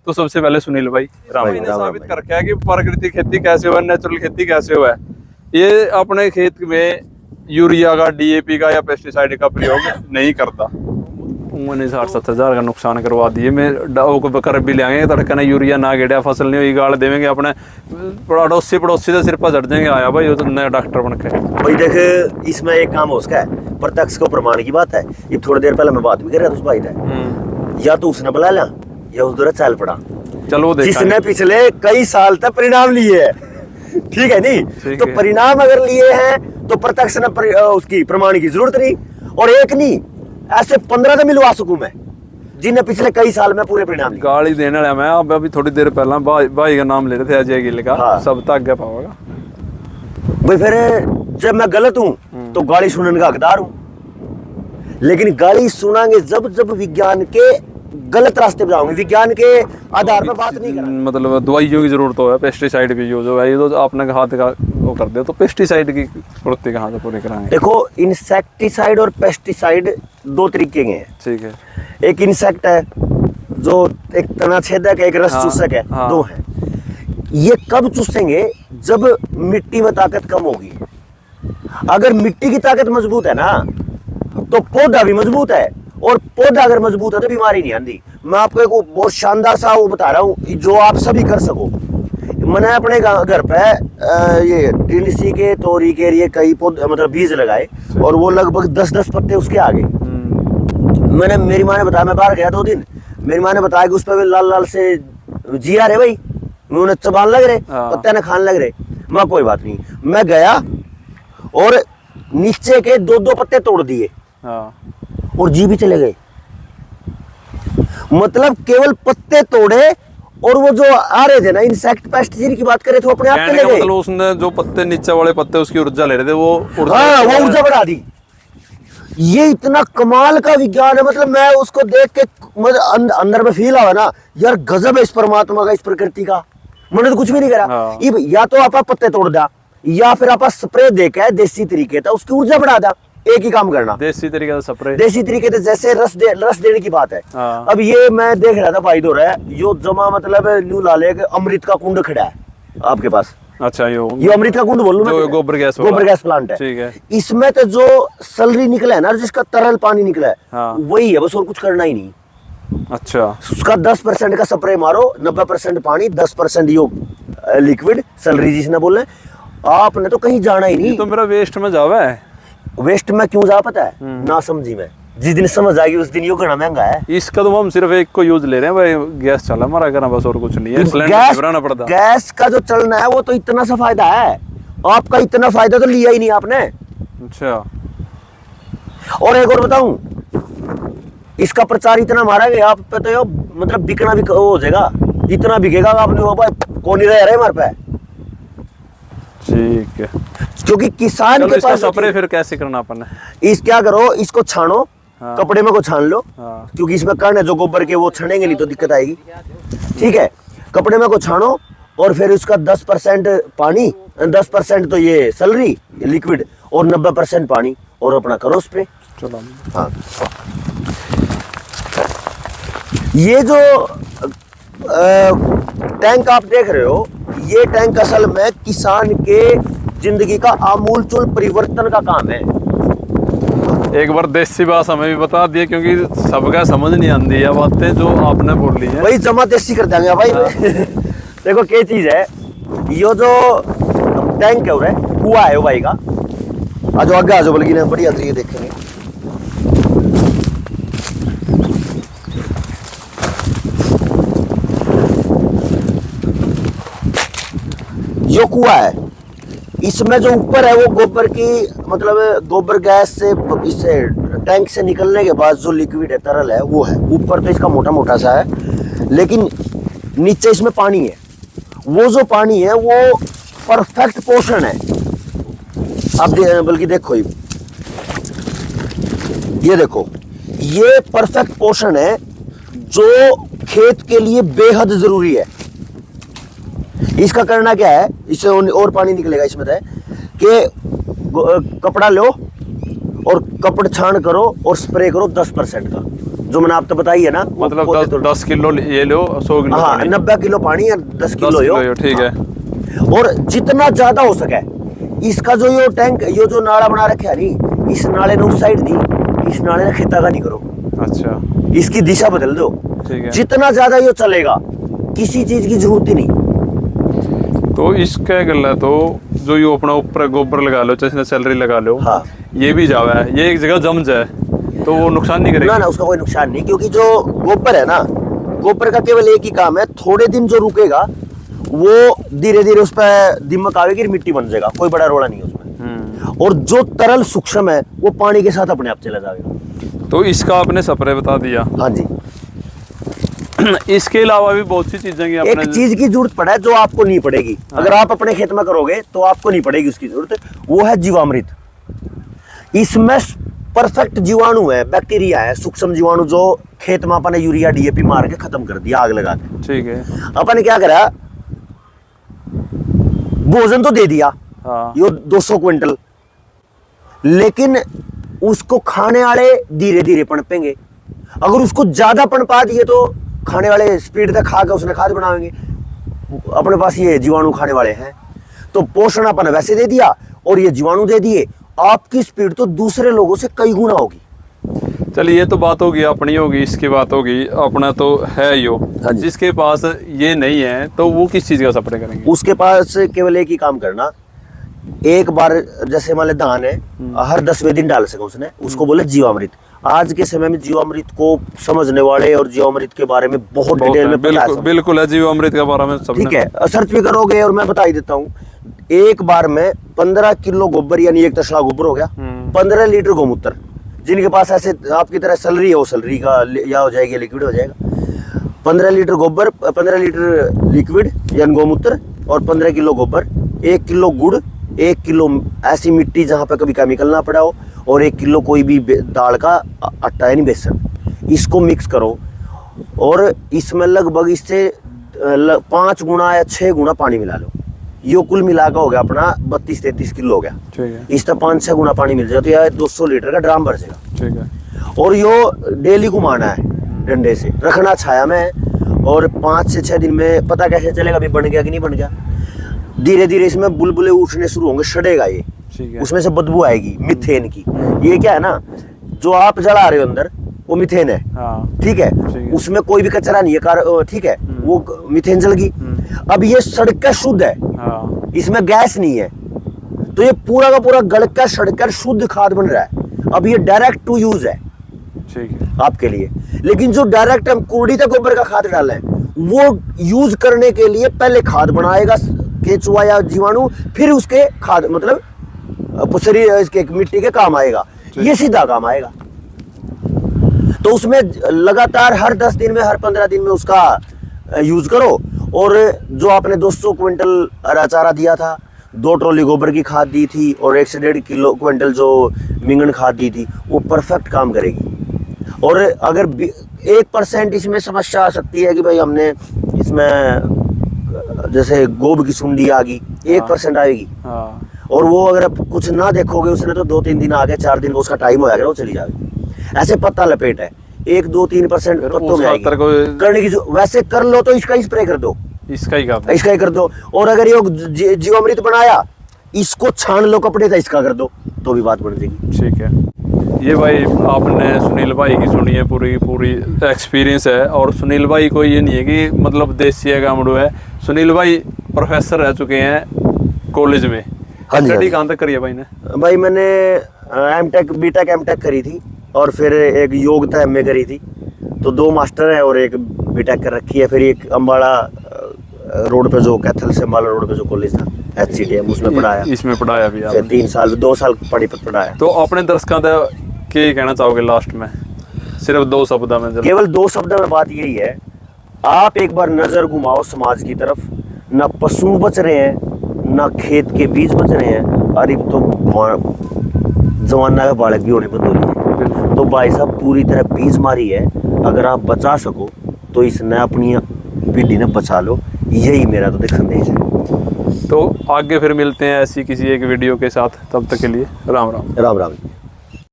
तो सबसे पहले सुनील भाई राम ने साबित कर रखा है कि प्राकृतिक खेती कैसे हुआ, नेचुरल खेती कैसे हुआ है। ये अपने खेत में यूरिया का, डीएपी का या पेस्टिसाइड का प्रयोग नहीं करता। 60-70 का नुकसान करवा दिए। मैं कर भी ले आएंगे तड़का ने यूरिया ना गेड़ा फसल नहीं हुई गाड़ देंगे अपने पड़ोसी से सिर पर चढ़ जाएंगे। आया भाई वो तो नया डॉक्टर बन के भाई देख, इसमें एक काम हो उसका है, प्रत्यक्ष को प्रमाण की बात है। ये थोड़ी देर पहले मैं बात भी कर रहा था उस भाई से, या तो उसने बुला लिया या उस दौरान चाल पड़ा। चलो जिसने पिछले कई साल तक परिणाम लिए है, ठीक है नहीं, तो परिणाम अगर लिए हैं तो प्रत्यक्ष ने उसकी प्रमाण की जरूरत नहीं। और एक नहीं, ऐसे 15 का मिलवा सकूं मैं जिन्हें पिछले कई साल में पूरे परिणाम लिए। गाली देने वाला मैं अब अभी थोड़ी देर पहला भाई का नाम ले रहे थे अजय गिल का। हाँ। सब तक आगे पाओगा भाई। फिर जब मैं गलत हूं तो गाली सुनने का हकदार हूं, लेकिन गाली सुनांगे जब विज्ञान के गलत रास्ते पे जाओगे, विज्ञान के आधार पर बात नहीं करेंगे। मतलब दवाइयों की जरूरत हो है, पेस्टिसाइड भी यूज हो है, ये तो आपने हाथ का वो कर दे तो पेस्टिसाइड की पूर्ति कहाँ से पूरी कराएंगे। देखो, इंसेक्टिसाइड और पेस्टिसाइड दो तरीके के हैं। ठीक है, एक इंसेक्ट है जो एक तना छेदक है, एक रस चूसक है। हाँ। दो है। ये कब चूसेंगे? जब मिट्टी में ताकत कम होगी। अगर मिट्टी की ताकत मजबूत है ना तो पौधा भी मजबूत है, और पौधा अगर मजबूत है तो बीमारी नहीं आती। मैं आपको एक बहुत शानदार सा वो बता रहा हूँ जो आप सभी कर सको। मैंने अपने घर पे ये टिंडसी के, तोरी के लिए कई पौधे मतलब बीज लगाए, और वो लगभग 10-10 पत्ते उसके आ गए। मेरी माँ ने बताया, मैं बाहर गया 2 दिन, मेरी माँ ने बताया कि उस पर लाल लाल से जी आ रहे भाई, उन्हें चबान लग रहे, पत्ते ने खान लग रहे। मैं कोई बात नहीं, मैं गया और नीचे के 2-2 पत्ते तोड़ दिए और जी भी चले गए। मतलब केवल पत्ते तोड़े, और वो जो आ रहे थे ना इंसेक्ट पेस्ट जिनकी बात करें तो अपने आप चले गए। मतलब उसने जो पत्ते नीचे वाले पत्ते उसकी ऊर्जा ले रहे थे, वो ऊर्जा बढ़ा दी। ये इतना कमाल का विज्ञान है। मतलब मैं उसको देख के अंदर में फील आवा ना, यार गजब है इस परमात्मा का, इस प्रकृति का। मैंने तो कुछ भी नहीं करा। या तो आप पत्ते तोड़ दा, या फिर आप स्प्रे दे के देसी तरीके था उसकी ऊर्जा बढ़ा दा। एक ही काम करना, देसी तरीके से स्प्रे, देसी तरीके से जैसे रस देने की बात है। अब ये मैं देख रहा था भाई दो रहा है, यो जमा मतलब न्यू लाले अमृत का कुंड खड़ा है आपके पास। अच्छा, ये अमृत का कुंड बोलूं मैं, गोबर गैस प्लांट है। ठीक है। इसमें तो जो सलरी निकला है ना, जिसका तरल पानी निकला है, वही है, बस और कुछ करना ही नहीं। अच्छा, उसका 10% का स्प्रे मारो, 90% पानी, 10% यो लिक्विड सलरी जिसने बोले, आपने तो कहीं जाना ही नहीं। तो मेरा वेस्ट में जावा है। वेस्ट में क्यों जा पता है? ना समझी में। जिस दिन समझ आएगी उस दिन यो घना महंगा है। इसका तो हम सिर्फ एक को यूज ले रहे हैं भाई, गैस चला हमारा करना बस, और कुछ नहीं है। गैस पड़ता, गैस का जो चलना है वो तो इतना सा फायदा है, आपका इतना फायदा तो लिया ही नहीं आपने। अच्छा, और एक और बताऊं, इसका प्रचार इतना मारा गया आप पे, तो मतलब बिकना भी हो जाएगा, इतना बिकेगा आपने वो भाई कौन ही रह रहे हमारे पे। ठीक है, क्योंकि किसान के पास स्प्रे फिर कैसे करना अपन? इस क्या करो, इसको छानो। हाँ। कपड़े में को छान लो। हाँ। क्योंकि इसमें कण है जो गोबर के, वो छनेंगे नहीं तो दिक्कत आएगी। ठीक है, कपड़े में को छानो, और फिर उसका 10% पानी, 10% तो ये सलरी लिक्विड, और 90% पानी, और अपना करो स्प्रे। चलो। हाँ, ये जो टैंक आप देख रहे हो, ये टैंक असल में किसान के जिंदगी का आमूलचूल परिवर्तन का काम है। एक बार देसी भाषा में भी बता दिए, क्योंकि सबका समझ नहीं आती है बातें जो आपने बोली है। वही जमा देसी कर देंगे भाई। देखो क्या चीज है, यो जो टैंक है उरे कुआ है वो भाई का। आज आगे आ जाओ, बल्कि ना बढ़िया तरीके देखेंगे। यो कुआ है, इसमें जो ऊपर है वो गोबर की मतलब गोबर गैस से, इससे टैंक से निकलने के बाद जो लिक्विड है, तरल है, वो है। ऊपर तो इसका मोटा मोटा सा है, लेकिन नीचे इसमें पानी है। वो जो पानी है वो परफेक्ट पोषण है। अब बल्कि देखो, ये देखो, ये परफेक्ट पोषण है जो खेत के लिए बेहद जरूरी है। इसका करना क्या है, इससे और पानी निकलेगा इसमें है कि कपड़ा लो और कपड़ छान करो और स्प्रे करो 10% का। जो मैंने आपको बताई है ना, मतलब 10 किलो ये लो, 100 किलो हाँ, पानी। 90 किलो पानी या 10 किलो यो, ठीक है। और जितना ज्यादा हो सके इसका जो यो टैंक, यो जो नाला बना रखे है नी, इस नाले ने उस साइड नहीं, इस नाले ने खेता का नहीं करो। अच्छा, इसकी दिशा बदल दो। ठीक है। जितना ज्यादा यो चलेगा, किसी चीज की जरूरत ही नहीं। तो इसका गल है, तो जो ये अपना ऊपर गोबर लगा लो, जैसे सैलरी लगा लो, हाँ, ये भी जावा है, ये एक जगह जम जाए तो वो नुकसान नहीं करेगा? ना उसका कोई नुकसान नहीं, क्योंकि जो गोबर है ना, गोबर का केवल एक ही काम है, थोड़े दिन जो रुकेगा वो धीरे धीरे उस पर दिमक आएगी, मिट्टी बन जाएगा, कोई बड़ा रोड़ा नहीं है उसमें। और जो तरल सूक्ष्म है वो पानी के साथ अपने आप चला जाएगा। तो इसका आपने स्प्रे बता दिया। हाँ जी। इसके अलावा भी बहुत सी चीजें की एक चीज की जरूरत पड़ा है जो आपको नहीं पड़ेगी। हाँ। अगर आप अपने खेत में करोगे तो आपको नहीं पड़ेगी उसकी जरूरत, वो है जीवामृत। इसमें परफेक्ट जीवाणु है, बैक्टीरिया है, सूक्ष्म जीवाणु, जो खेत में अपन ने यूरिया डीएपी मार के खत्म कर दिया, आग लगा के। ठीक है। अपन ने क्या करा, भोजन तो दे दिया, हाँ। यो 200 क्विंटल, लेकिन उसको खाने वाले धीरे धीरे पनपेंगे। अगर उसको ज्यादा पनपा दिए तो खाने वाले स्पीड तक खा के उसने खाद बनाएंगे। अपने पास ये जीवाणु खाने वाले हैं, तो पोषण अपन वैसे दे दिया और ये जीवाणु दे दिए, आपकी स्पीड तो दूसरे लोगों से कई गुना होगी। चलिए, ये तो बात होगी अपनी, होगी इसकी बात होगी, अपना तो है यो। हाँ, जिसके पास ये नहीं है तो वो किस चीज का स्प्रे करेंगे? उसके पास केवल एक ही काम करना, एक बार जैसे मान ले धान है, हर 10वें दिन डाल सके उसने, उसको बोले जीवामृत। आज के समय में जीवामृत को समझने वाले और जीवामृत के बारे में बहुत डिटेल में पता है। बिल्कुल है, जीवामृत के बारे में सब। ठीक है, सर्च भी करोगे और मैं बता ही देता हूँ। एक बार में 15 किलो गोबर, यानी एक तसला गोबर हो गया, 15 लीटर गोमूत्र। जिनके पास ऐसे आपकी तरह सैलरी है, वो सैलरी का या हो जाएगी, लिक्विड हो जाएगा। 15 लीटर गोबर, 15 लीटर लिक्विड यानी गोमूत्र, और 15 किलो गोबर, 1 किलो गुड़, 1 किलो ऐसी मिट्टी जहाँ पे कभी केमिकल ना पड़ा हो, और 1 किलो कोई भी दाल का आटा यानी बेसन। इसको मिक्स करो और इसमें लगभग इससे 5 गुना या 6 गुना पानी मिला लो। यो कुल मिलाकर हो गया अपना 32-33 किलो हो गया। ठीक है। इस तरह 5-6 गुना पानी मिल जाए तो यार 200 लीटर का ड्राम भर जाएगा। ठीक है। और यो डेली घुमाना है, डंडे से रखना छाया में, और 5 से 6 दिन में पता कैसे चलेगा भी बन गया कि नहीं बन गया। धीरे धीरे इसमें बुलबुले उठने शुरू होंगे, सड़ेगा ये, उसमें से बदबू आएगी मीथेन की। ये क्या है ना, जो आप जला रहे हो अंदर वो मीथेन है। हाँ। ठीक है, उसमें कोई भी कचरा नहीं है, ठीक है, वो मीथेन जल गई। अब ये सड़कर शुद्ध है। हाँ। इसमें गैस नहीं है, तो ये पूरा का पूरा गलकर सड़कर शुद्ध खाद बन रहा है। अब ये डायरेक्ट टू यूज है। ठीक है। आपके लिए। लेकिन जो डायरेक्ट हम कुर्डी तक गोबर का खाद डालें, वो यूज करने के लिए पहले खाद बनाएगा केचुआ या जीवाणु, फिर उसके खाद मतलब शरीर इसके मिट्टी के काम आएगा, ये सीधा काम आएगा। तो उसमें लगातार हर 10 दिन में, हर 15 दिन में उसका यूज करो। और जो आपने 200 क्विंटल हरा चारा दिया था, 2 ट्रॉली गोबर की खाद दी थी, और 1 से 1.5 किलो क्विंटल जो मिंगन खाद दी थी, वो परफेक्ट काम करेगी। और अगर 1% इसमें समस्या आ सकती है कि भाई हमने इसमें जैसे गोब की सुंडी आ गई, 1% आएगी। हाँ। और वो अगर आप कुछ ना देखोगे, उसने तो 2-3 दिन आ गए, 4 दिन उसका टाइम हो जाएगा, वो चली जाएगी। ऐसे पत्ता लपेट है, 1-2-3% पत्तों में आएगी। करने की वैसे कर लो तो इसका ही स्प्रे कर दो, इसका ही कर दो। और अगर ये जीवामृत बनाया, इसको छान लो कपड़े था, इसका कर दो, तो भी बात बन जाएगी। ठीक है। ये भाई आपने सुनील भाई की सुनी है, पूरी एक्सपीरियंस है। और सुनील भाई को ये नहीं है कि मतलब देसी है गामड़ू है, सुनील भाई प्रोफेसर रह चुके हैं कॉलेज में। स्टडी कहाँ तक करी है भाई ने? भाई मैंने एमटेक, बीटेक एमटेक करी थी, और फिर एक योग्यता एमए करी थी। तो 2 मास्टर है और एक बीटेक कर रखी है। फिर एक अम्बाड़ा रोड पे जो कैथल से अम्बाड़ा रोड पे जो कॉलेज था HCTM, उसमें पढ़ाया। इसमें पढ़ाया भी आपने? 3 साल, 2 साल पानीपत पढ़ाया। तो अपने दर्शकों का क्या कहना चाहोगे लास्ट में, सिर्फ 2 शब्द में? केवल 2 शब्द में बात यही है, आप एक बार नजर घुमाओ समाज की तरफ। ना पशु बच रहे हैं, ना खेत के बीज बच रहे हैं, अरे तो जमाना का बालक भी होने पर दो। तो भाई साहब पूरी तरह बीज मारी है, अगर आप बचा सको तो इसने अपनी पीढ़ी ने बचा लो, यही मेरा तो देख संदेश है। तो आगे फिर मिलते हैं ऐसी किसी एक वीडियो के साथ, तब तक के लिए राम राम। राम राम।